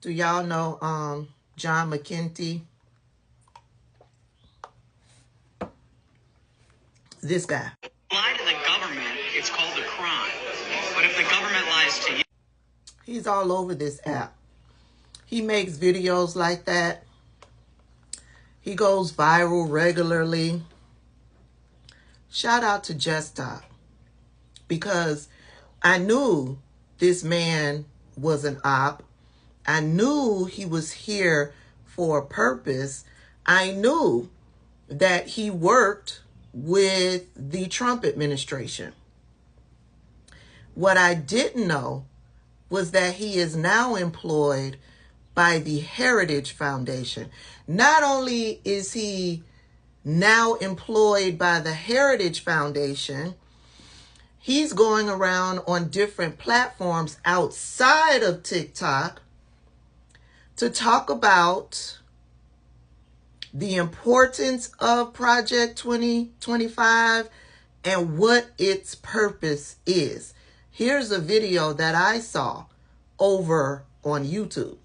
Do y'all know John McEntee? This guy. Lie to the government, it's called a crime. But if the government lies to you... He's all over this app. He makes videos like that. He goes viral regularly. Shout out to Just Stop, because I knew this man was an op. I knew he was here for a purpose. I knew that he worked with the Trump administration. What I didn't know was that he is now employed by the Heritage Foundation. Not only is he now employed by the Heritage Foundation, he's going around on different platforms outside of TikTok to talk about the importance of Project 2025 and what its purpose is. Here's a video that I saw over on YouTube.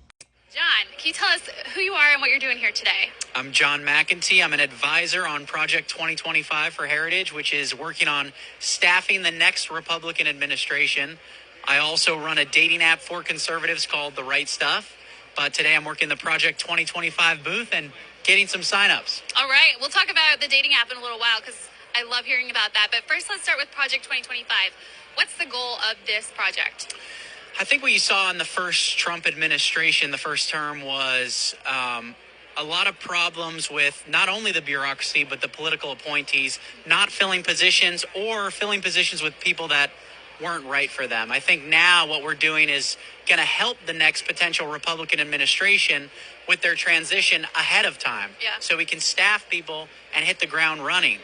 John, can you tell us who you are and what you're doing here today? I'm John McEntee. I'm an advisor on Project 2025 for Heritage, which is working on staffing the next Republican administration. I also run a dating app for conservatives called The Right Stuff. But today I'm working the Project 2025 booth and getting some signups. All right, we'll talk about the dating app in a little while because I love hearing about that. But first, let's start with Project 2025. What's the goal of this project? I think what you saw in the first Trump administration, the first term, was a lot of problems with not only the bureaucracy, but the political appointees not filling positions or filling positions with people that weren't right for them. I think now what we're doing is going to help the next potential Republican administration with their transition ahead of time. Yeah. So we can staff people and hit the ground running.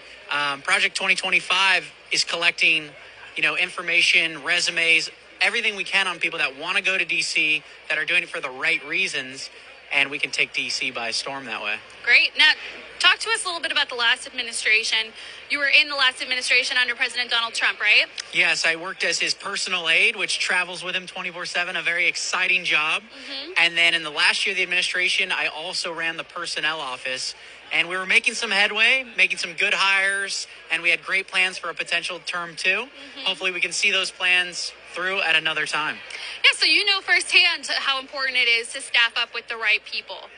Project 2025 is collecting, information, resumes, everything we can on people that want to go to D.C., that are doing it for the right reasons, and we can take D.C. by storm that way. Great. Now, talk to us a little bit about the last administration. You were in the last administration under President Donald Trump, right? Yes, I worked as his personal aide, which travels with him 24/7, a very exciting job. Mm-hmm. And then in the last year of the administration, I also ran the personnel office. And we were making some headway, making some good hires, and we had great plans for a potential term 2. Mm-hmm. Hopefully we can see those plans through at another time. Yeah, so you know firsthand how important it is to staff up with the right people.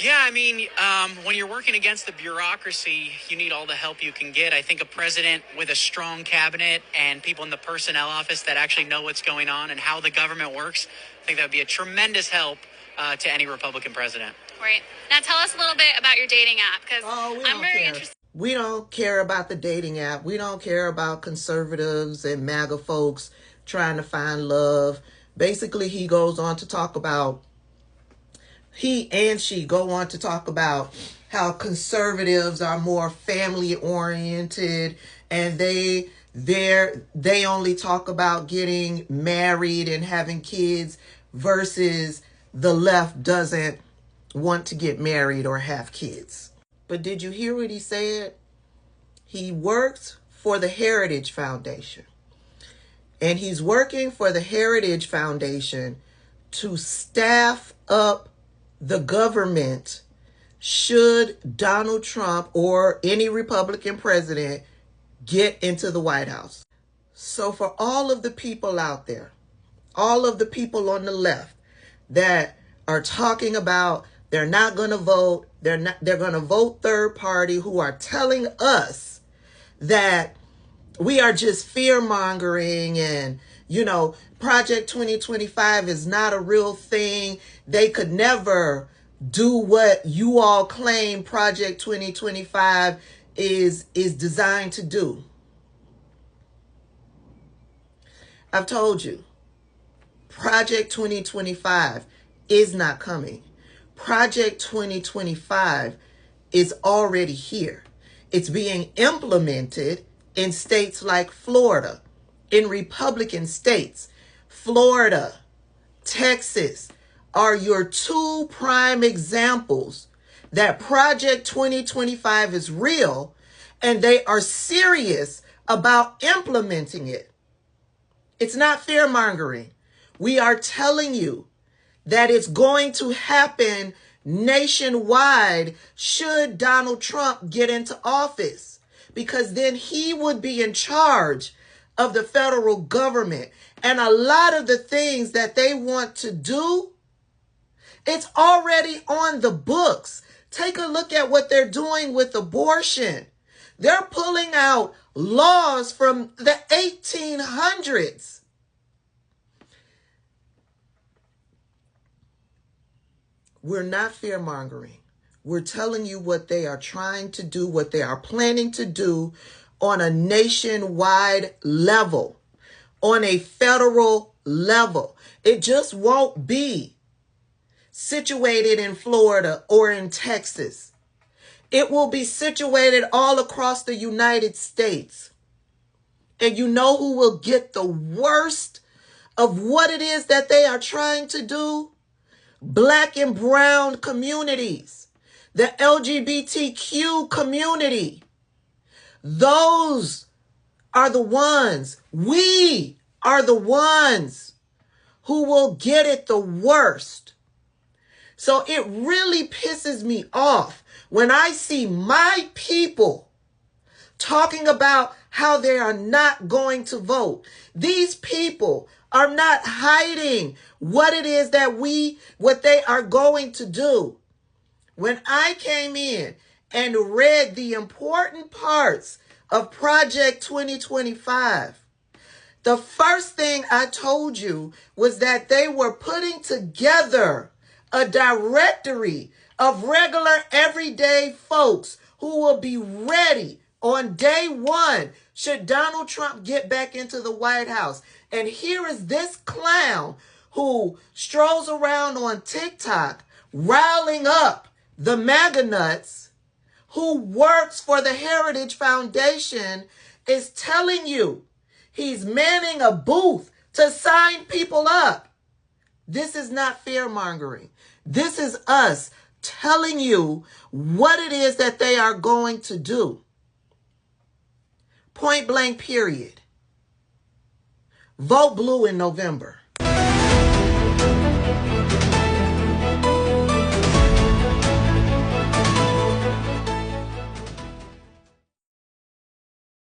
Yeah, I mean, when you're working against the bureaucracy, you need all the help you can get. I think a president with a strong cabinet and people in the personnel office that actually know what's going on and how the government works, I think that would be a tremendous help to any Republican president. Right. Now tell us a little bit about your dating app, because I'm very interested. We don't care about the dating app. We don't care about conservatives and MAGA folks trying to find love. Basically, he goes on to talk about, he and she go on to talk about how conservatives are more family oriented, and they only talk about getting married and having kids, versus the left doesn't want to get married or have kids. But did you hear what he said? He works for the Heritage Foundation. And he's working for the Heritage Foundation to staff up the government should Donald Trump or any Republican president get into the White House. So for all of the people out there, all of the people on the left that are talking about they're not going to vote, they're going to vote third party, who are telling us that we are just fear-mongering and, Project 2025 is not a real thing. They could never do what you all claim Project 2025 is designed to do. I've told you, Project 2025 is not coming. Project 2025 is already here. It's being implemented in states like Florida, in Republican states. Florida, Texas are your two prime examples that Project 2025 is real and they are serious about implementing it. It's not fear-mongering. We are telling you that it's going to happen nationwide should Donald Trump get into office, because then he would be in charge of the federal government. And a lot of the things that they want to do, it's already on the books. Take a look at what they're doing with abortion. They're pulling out laws from the 1800s. We're not fear-mongering. We're telling you what they are trying to do, what they are planning to do on a nationwide level, on a federal level. It just won't be situated in Florida or in Texas. It will be situated all across the United States. And you know who will get the worst of what it is that they are trying to do? Black and brown communities, the LGBTQ community. Those are the ones, we are the ones who will get it the worst. So it really pisses me off when I see my people talking about how they are not going to vote. These people are not hiding what it is that what they are going to do. When I came in and read the important parts of Project 2025, the first thing I told you was that they were putting together a directory of regular everyday folks who will be ready on day one should Donald Trump get back into the White House. And here is this clown who strolls around on TikTok riling up the MAGA nuts, who works for the Heritage Foundation, is telling you he's manning a booth to sign people up. This is not fear-mongering. This is us telling you what it is that they are going to do. Point blank, period. Vote blue in November.